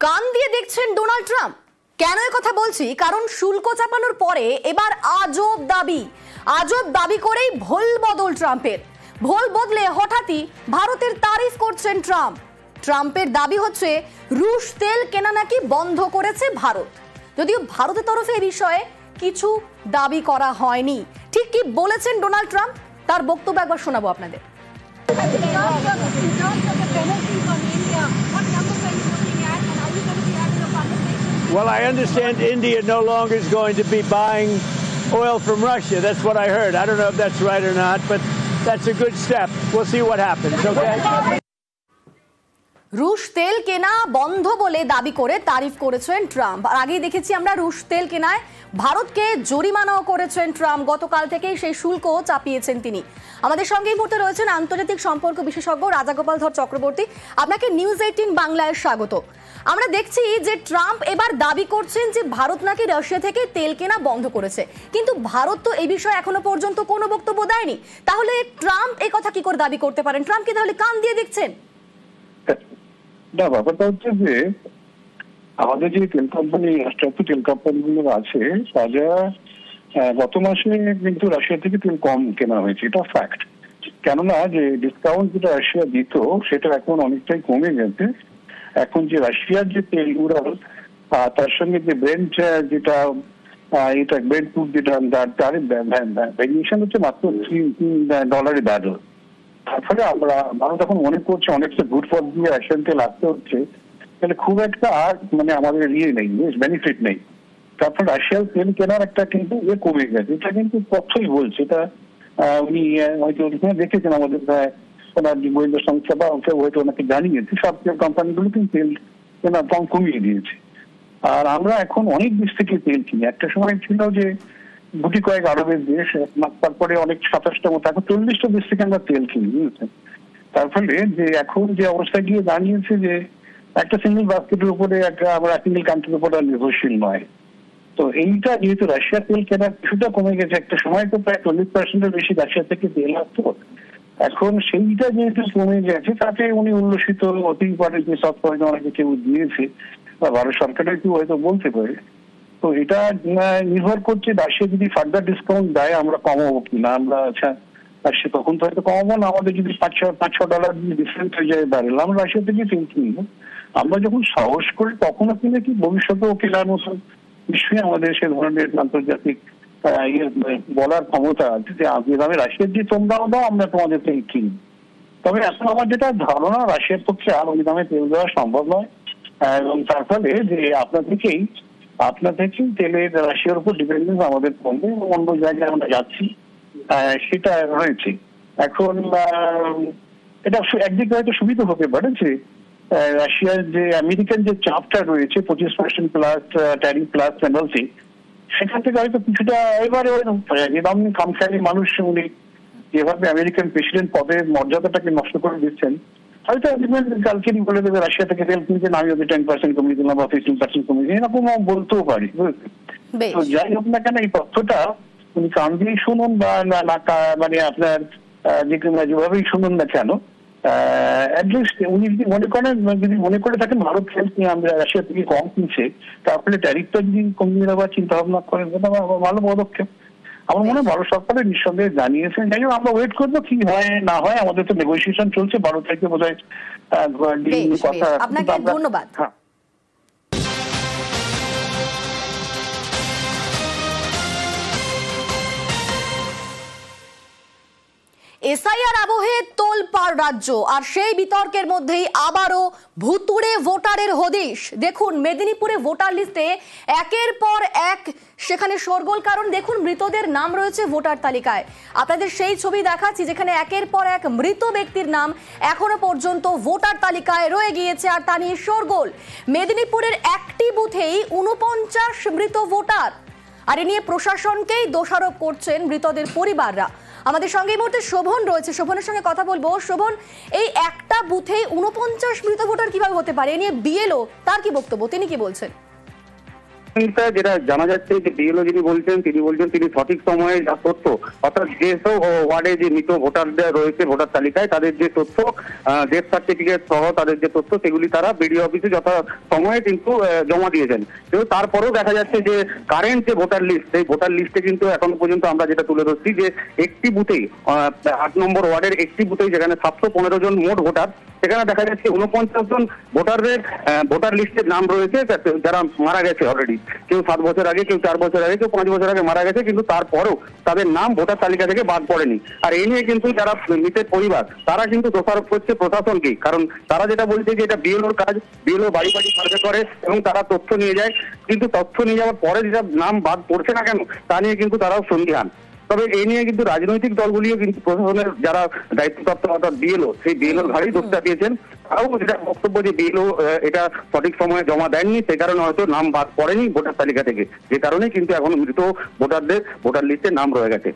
কান দিয়ে দেখছেন ডোনাল্ড ট্রাম্প। কেন এই কথা বলছি? কারণ শুল্ক চাপানোর পরে এবার আজব দাবি করেই ভোল বদল ট্রাম্পের। ভোল বদলে হঠাৎই ভারতের তারিফ করছেন ট্রাম্প। ট্রাম্পের দাবি হচ্ছে রুশ তেল কেনা নাকি বন্ধ করেছে ভারত, যদিও ভারতের তরফে এই বিষয়ে কিছু দাবি করা হয়নি। ঠিক কি বলেছেন ডোনাল্ড ট্রাম্প, তার বক্তব্য একবার শোনাবো আপনাদের। Well, I understand India no longer is going to be buying oil from Russia. That's what I heard. I don't know if that's right or not, but that's a good step. We'll see what happens, okay? রুশ তেল কেনা বন্ধ বলে দাবি করে তারিফ করেছেন Trump. আর আগেই দেখেছি আমরা রুশ তেল কেনায় ভারতকে জরিমানাও করেছেন ট্রাম্প। গতকাল থেকেই সেই শুল্ক চাপিয়েছেন তিনি। আমাদের সঙ্গে এই মুহূর্তে রয়েছেন আন্তর্জাতিক সম্পর্ক বিশেষজ্ঞ রাজাগোপাল ধর চক্রবর্তী। আপনাকে নিউজ 18 বাংলায় স্বাগত। আমরা দেখছি যে ট্রাম্প এবার দাবি করছেন যে ভারত নাকি রাশিয়া থেকে তেল কেনা বন্ধ করেছে, কিন্তু ভারত তো এই বিষয়ে এখনো পর্যন্ত কোনো বক্তব্য দেয়নি। তাহলে ট্রাম্প এই কথা কি করে দাবি করতে পারেন? ট্রাম্প কি তাহলে কান দিয়ে দেখছেন? না, ব্যাপারটা হচ্ছে যে আমাদের যে তেল কোম্পানি, রাষ্ট্রায়ত্ত তেল কোম্পানিগুলো আছে, তারা গত মাসে কিন্তু রাশিয়া থেকে তেল কম কেনা হয়েছে, এটা ফ্যাক্ট। কেননা যে ডিসকাউন্ট যেটা রাশিয়া দিত সেটা এখন অনেকটাই কমে গেছে। এখন যে রাশিয়ার যে তেল উড়াল, তার সঙ্গে যে ব্রেন্ট, যেটা এটা ব্রেন্ট ক্রুড, যেটা তার ভ্যারিয়েশন হচ্ছে মাত্র $3 ব্যারেল। তারপরে ভারত এখন মনে করছে অনেকটা গুড পথ দিয়ে রাশিয়ান তেল আসতে হচ্ছে, তাহলে খুব একটা মানে আমাদের নেই, বেনিফিট নেই। তারপর রাশিয়ার তেল কেনার একটা কিন্তু কমে গেছে, এটা কিন্তু তথ্যই বলছে। এটা উনি হয়তো দেখেছেন আমাদের ওনার গোয়েন্দা সংস্থা বা হয়তো ওনাকে জানিয়েছে, সব কোম্পানিগুলো কিন্তু তেল কেনা কম কমিয়ে দিয়েছে। আর আমরা এখন অনেক দেশ থেকে তেল কিনি। একটা সময় ছিল যে গুটি কয়েক আরবের দেশ, তারপরে অনেক 27টা মতো, এখন 40টা দেশ থেকে আমরা তেল কিনি, বুঝেছেন। তার ফলে যে এখন যে অবস্থা গিয়ে দাঁড়িয়েছে যে একটা সিঙ্গেল বাস্কেটের উপরে আমরা সিঙ্গেল কান্ট্রির উপর নির্ভরশীল নয়। তো এইটা যেহেতু রাশিয়ার তেল কেনার কিছুটা কমে গেছে, একটা সময় তো প্রায় 40%-এর বেশি রাশিয়া থেকে তেল আসতো, এখন সেইটা যেহেতু কমে গেছে তাতে উনি উল্লসিত হতেই পারে যে সব পয়সা অনেকে কেউ দিয়েছে বা ভারত সরকারের কেউ হয়তো বলতে পারে। তো এটা নির্ভর করছে রাশিয়া যদি ফার্দার ডিসকাউন্ট দেয় আমরা কমাবো কিনা। আমরা রাশিয়া তখন তো হয়তো কমাবো না, আমাদের যদি $5-6 ডিফারেন্স হয়ে যায় ব্যারেল, আমরা রাশিয়া থেকে তেল কিনবো। আমরা যখন সাহস করি তখনও কিনে কি ভবিষ্যতেও কেনার মতন নিশ্চয়ই আমাদের সে ধরনের আন্তর্জাতিক বলার ক্ষমতা আছে যে আমি রাশিয়ার দিয়ে তোমরাও দাও, আমরা তোমাদের থেকে কিনি। তবে এখন আমার যেটা ধারণা, রাশিয়ার পক্ষে আর ওই দামে তেল দেওয়া সম্ভব নয়, এবং তার ফলে যে আপনার থেকেই তেলের রাশিয়ার উপর ডিপেন্ডেন্স আমাদের কমবে এবং অন্য জায়গায় আমরা যাচ্ছি সেটা রয়েছে। এখন এটা একদিকে হয়তো সুবিধা হতে পারে যে রাশিয়ার যে আমেরিকান যে চাপটা রয়েছে 25% প্লাস ট্যারিফ প্লাস পেনাল্টি, সেখান থেকে হয়তো কিছুটা এবারে যেরকম খামখেয়ালি মানুষ উনি যেভাবে আমেরিকান প্রেসিডেন্ট পদের মর্যাদাটাকে নষ্ট করে দিচ্ছেন, হয়তো কালকেরই বলে দেবে রাশিয়া থেকে তেল কিনছেন, আমি ওদের 10% কমিয়ে দিলাম বা 15% কমিয়ে দিলাম, এরকম বলতেও পারি, বুঝলেন। তো যাই হোক না কেন, এই তথ্যটা উনি কান দিয়ে শুনুন বা মানে আপনার যেভাবেই শুনুন না কেন, অ্যাটলিস্ট উনি যদি মনে করে থাকেন ভারত তেল আমরা রাশিয়া থেকে কম কিনছে, তারপরে ট্যারিফটা যদি কমিয়ে দেওয়ার চিন্তা ভাবনা করেন, ভালো পদক্ষেপ। আমার মনে হয় ভারত সরকারের নিঃসন্দেহে জানিয়েছেন। যাই হোক, আমরা ওয়েট করবো কি হয় না হয়। আমাদের তো নেগোসিয়েশন চলছে, 12 তারিখে বোধহয় কথা। আপনাকে ধন্যবাদ। এসআইআর আবহে তোলপাড় রাজ্য, আর সেই বিতর্কের মধ্যেই আবারও ভুতুড়ে ভোটারের হদিশ। দেখুন, মেদিনীপুরে ভোটার লিস্টে একের পর এক সেখানে শোরগোল, কারণ দেখুন মৃতদের নাম রয়েছে ভোটার তালিকায়। আপনাদের সেই ছবি দেখাচ্ছি যেখানে একের পর এক মৃত ব্যক্তির নাম এখনো পর্যন্ত ভোটার তালিকায় রয়ে গিয়েছে, আর তা নিয়ে শোরগোল। মেদিনীপুরের একটি বুথেই 49 মৃত ভোটার, আর এ নিয়ে প্রশাসনকেই দোষারোপ করছেন মৃতদের পরিবাররা। আমাদের সঙ্গে এই মুহূর্তে শোভন রয়েছে, শোভনের সঙ্গে কথা বলবো। শোভন, এই একটা বুথেই 49 মৃত ভোটার কিভাবে হতে পারে? এ নিয়ে বিএলও তার কি বক্তব্য, তিনি কি বলছেন? যেটা জানা যাচ্ছে যে বিএলও যিনি বলছেন তিনি সঠিক সময়ে যা তথ্য, অর্থাৎ যেসব ওয়ার্ডে যে মৃত ভোটারদের রয়েছে ভোটার তালিকায় তাদের যে তথ্য, ডেথ সার্টিফিকেট সহ তাদের যে তথ্য, সেগুলি তারা বিডিও অফিসে যথা সময়ে কিন্তু জমা দিয়েছেন। কিন্তু তারপরেও দেখা যাচ্ছে যে কারেন্ট যে ভোটার লিস্ট, সেই ভোটার লিস্টে কিন্তু এখনো পর্যন্ত আমরা যেটা তুলে ধরছি যে একটি বুথেই 8 নম্বর ওয়ার্ডের একটি বুথেই যেখানে 715 জন মোট ভোটার, সেখানে দেখা যাচ্ছে 49 জন ভোটারদের ভোটার লিস্টের নাম রয়েছে যারা মারা গেছে অলরেডি। কেউ 7 বছর আগে, কেউ 4 বছর আগে, কেউ 5 বছর আগে মারা গেছে, কিন্তু তারপরেও তাদের নাম ভোটার তালিকা থেকে বাদ পড়েনি। আর এই নিয়ে কিন্তু যারা মৃতের পরিবার তারা কিন্তু দোষারোপ করছে প্রশাসনকে, কারণ তারা যেটা বলছে যে এটা বিএলওর কাজ, বিএলও বাড়ি বাড়ি সার্ভে করে এবং তারা তথ্য নিয়ে যায়, কিন্তু তথ্য নিয়ে যাওয়ার পরে যেটা নাম বাদ পড়ছে না কেন তা নিয়ে কিন্তু তারাও সন্দিহান। তবে এই নিয়ে কিন্তু রাজনৈতিক দলগুলিও কিন্তু প্রশাসনের যারা দায়িত্বপ্রাপ্ত অর্থাৎ বিএলও, সেই বিএলওর ঘাড়ি দোষ চাপিয়েছেন। তারাও যেটা বক্তব্য যে বিএলও এটা সঠিক সময়ে জমা দেননি, সে কারণে হয়তো নাম বাদ পড়েনি ভোটার তালিকা থেকে, যে কারণে কিন্তু এখন মৃত ভোটারদের ভোটার লিস্টে নাম রয়ে গেছে।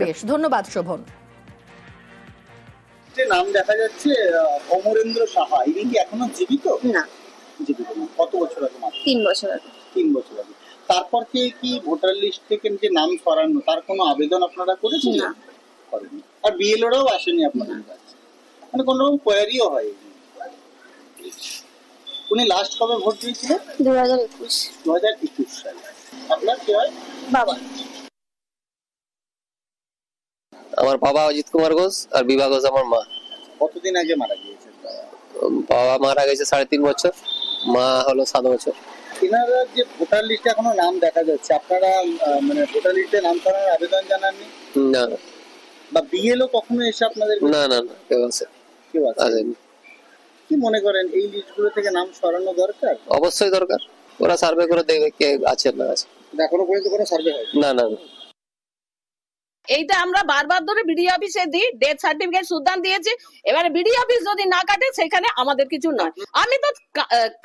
বেশ ধন্যবাদ শোভন। নাম দেখা যাচ্ছে অমরেন্দ্র সাহা, ইনি কি এখনো জীবিত? না, জীবিত না। কত বছর আগে? 3 বছর আগে। 3 বছর আগে। তারপর থেকে কি ভোটার লিস্ট থেকে যে নাম সরানো তার কোনো আবেদন আপনারা করেছেন? না, করেননি। আর বিএলওরাও আসেনি আপনাদের কাছে, মানে কোনো রকম কোয়ারিও হয়? উনি লাস্ট কবে ভোট দিয়েছিলেন? 2021 সালে। আপনার কি হয়? বাবা। আমার বাবা অজিত কুমার ঘোষ আর বিভা ঘোষ আমার মা। কতদিন আগে মারা গিয়েছেন? বাবা মারা গেছে 3.5 বছর, মা হলো 7 বছর। এনারা যে ভোটার লিস্টে এখনো নাম দেখা যাচ্ছে, আপনারা মানে ভোটার লিস্টে নাম করার আবেদন জানাননি? না। বা বিএলও কখনো এসে আপনাদের? না, কেউ আসেনি। কি মনে করেন এই লিস্টগুলো থেকে নাম সরানো দরকার? অবশ্যই দরকার। ওরা সার্ভে করে দেখবে কে আছে না আছে। এখনো পর্যন্ত কোনো সার্ভে হয়নি? না। এইটা আমরা বারবার ধরে বিডিও অফিসে দিই, ডেথ সার্টিফিকেট সুদান দিয়েছি। এবারে বিডিও অফিস যদি না কাটে সেখানে আমাদের কিছু নয়। আমি তো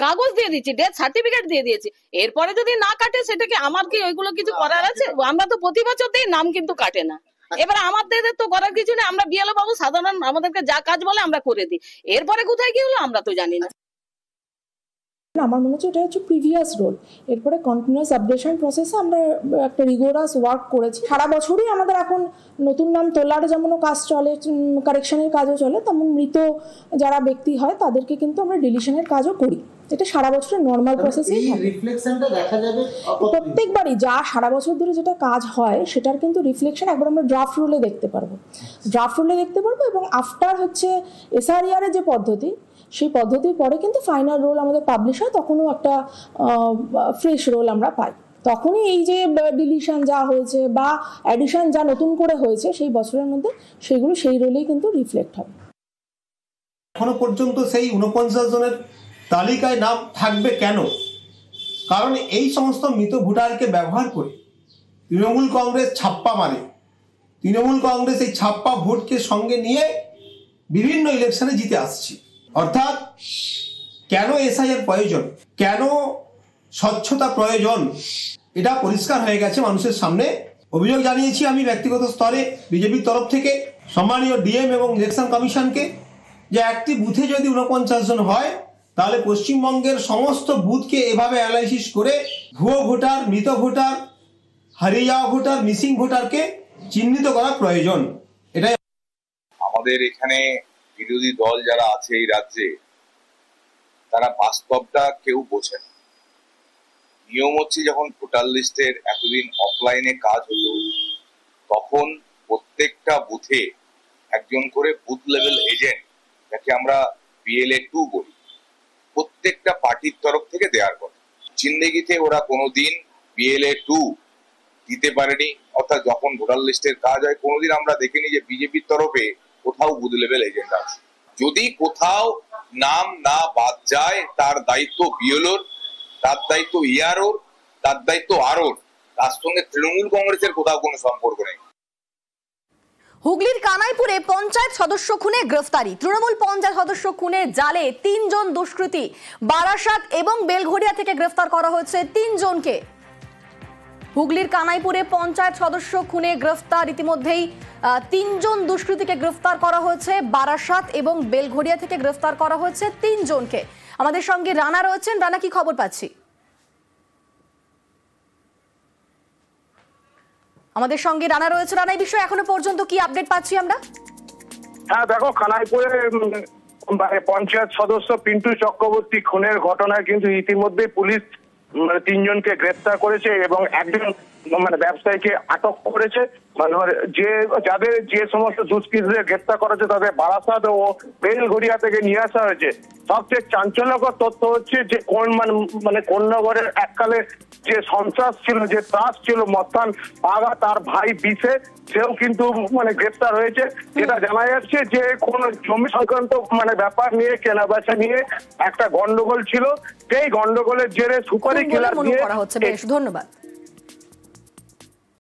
কাগজ দিয়ে দিচ্ছি, ডেথ সার্টিফিকেট দিয়ে দিয়েছি, এরপরে যদি না কাটে সেটাকে আমার কি ওইগুলো কিছু করার আছে? আমরা তো প্রতি বছর দিই, নাম কিন্তু কাটে না। এবারে আমাদের তো করার কিছু নেই, আমরা বিএলও বাবু সাধারণ আমাদেরকে যা কাজ বলে আমরা করে দিই, এরপরে কোথায় কি হলো আমরা তো জানি না। আমার মনে হচ্ছে এটা হচ্ছে প্রিভিয়াস রোল। এরপরে কন্টিনিউয়াস আপডেশন প্রসেসে আমরা একটা রিগোরাস ওয়ার্ক করেছি। সারা বছরই আমাদের এখন নতুন নাম তোলার যেমন কাজ চলে, কারেকশনের কাজও চলে, তেমন মৃত যারা ব্যক্তি হয় তাদেরকে কিন্তু আমরা ডিলিশনের কাজও করি। এটা সারা বছরের নর্মাল প্রসেসেই থাকে। রিফ্লেকশনটা দেখা যাবে প্রত্যেকবারই যা সারা বছর ধরে যেটা কাজ হয় সেটার কিন্তু রিফ্লেকশন একবার আমরা ড্রাফট রুলে দেখতে পারবো এবং আফটার হচ্ছে এসআরইআর এর যে পদ্ধতি, সেই পদ্ধতির পরে কিন্তু ফাইনাল রোল আমাদের পাবলিশ হয়, তখনও একটা ফ্রেশ রোল আমরা পাই। তখনই এই যে ডিলিশন যা হয়েছে বা অ্যাডিশন যা নতুন করে হয়েছে সেই বছরের মধ্যে সেগুলো সেই রোলেই কিন্তু রিফ্লেক্ট হবে। এখনো পর্যন্ত সেই 49 জনের তালিকায় নাম থাকবে কেন? কারণ এই সমস্ত মৃত ভোটারকে ব্যবহার করে তৃণমূল কংগ্রেস ছাপ্পা মারে। তৃণমূল কংগ্রেস এই ছাপ্পা ভোটকে সঙ্গে নিয়ে বিভিন্ন ইলেকশনে জিতে আসছে। অর্থাৎ কেন এসআইআর প্রয়োজন, কেন স্বচ্ছতা প্রয়োজন, এটা পরিষ্কার হয়ে গেছে মানুষের সামনে। অভিযোগ জানিয়েছি আমি ব্যক্তিগত স্তরে বিজেপির তরফ থেকে সম্মানীয় ডিএম এবং ইলেকশন কমিশনকে, যে একটি বুথে যদি 49 জন হয় তাহলে পশ্চিমবঙ্গের সমস্ত বুথকে এভাবে অ্যানালাইসিস করে ভুয়ো ভোটার, মৃত ভোটার, হারিয়ে যাওয়া ভোটার, মিসিং ভোটারকে চিহ্নিত করা প্রয়োজন। এটাই আমাদের এখানে বিরোধী দল যারা আছে এই রাজ্যে, তারা বাস্তবটা কেউ বোঝে না। নিয়ম হচ্ছে যখন ভোটার লিস্টের এতদিন অফলাইনে কাজ হলো, তখন প্রত্যেকটা বুথে একজন করে বুথ লেভেল এজেন্ট, যাকে আমরা BLA2 বলি, প্রত্যেকটা পার্টির তরফ থেকে দেওয়ার কথা। জিন্দেগিতে ওরা কোনোদিন BLA2 দিতে পারেনি, অর্থাৎ যখন ভোটার লিস্টের কাজ হয় কোনোদিন আমরা দেখিনি যে বিজেপির তরফে কোথাও বুথ লেভেল এজেন্ট আছে। যদি কোথাও নাম না বাদ যায় তার দায়িত্ব বিএলওর, তার দায়িত্ব ইআরওর, তার দায়িত্ব আরওর, তার সঙ্গে তৃণমূল কংগ্রেসের কোথাও কোনো সম্পর্ক নেই। হুগলির কানাইপুরে পঞ্চায়েত সদস্য খুনে গ্রেফতারি। তৃণমূল পঞ্চায়েত সদস্য খুনে জালে 3 জন দুষ্কৃতী। বারাসাত এবং বেলঘড়িয়া থেকে গ্রেফতার করা হয়েছে 3 জনকে। হুগলির কানাইপুরে পঞ্চায়েত সদস্য খুনে গ্রেফতার, ইতিমধ্যেই 3 জন দুষ্কৃতীকে গ্রেফতার করা হয়েছে। বারাসাত এবং বেলঘড়িয়া থেকে গ্রেফতার করা হয়েছে 3 জনকে। আমাদের সঙ্গে রানা রয়েছেন। রানা, কি খবর পাচ্ছি? আমাদের সঙ্গে রানা রয়েছে। রানা, এই বিষয়ে এখনো পর্যন্ত কি আপডেট পাচ্ছি আমরা? হ্যাঁ দেখো, কানাইপুরে পঞ্চায়েত সদস্য পিন্টু চক্রবর্তী খুনের ঘটনায় কিন্তু ইতিমধ্যে পুলিশ 3 জনকে গ্রেফতার করেছে এবং একজন ব্যবসায়ীকে আটক করেছে। যাদের যে সমস্ত দুষ্কৃতীদের গ্রেফতার করেছে তাদের বারাসাত ও বেলঘড়িয়া থেকে নিয়ে আসা হয়েছে। সবচেয়ে চাঞ্চল্যকর তথ্য হচ্ছে যে কোন্নগরের এককালে যে সন্ত্রাস ছিল, যে ত্রাস ছিল মস্তান আগা, তার ভাই বিশে, সেও কিন্তু গ্রেফতার হয়েছে। যেটা জানা যাচ্ছে যে কোন জমি সংক্রান্ত ব্যাপার নিয়ে, কেনা বেচা নিয়ে একটা গন্ডগোল ছিল। সেই গন্ডগোলের জেরে সুপারি কিলার দিয়ে। ধন্যবাদ।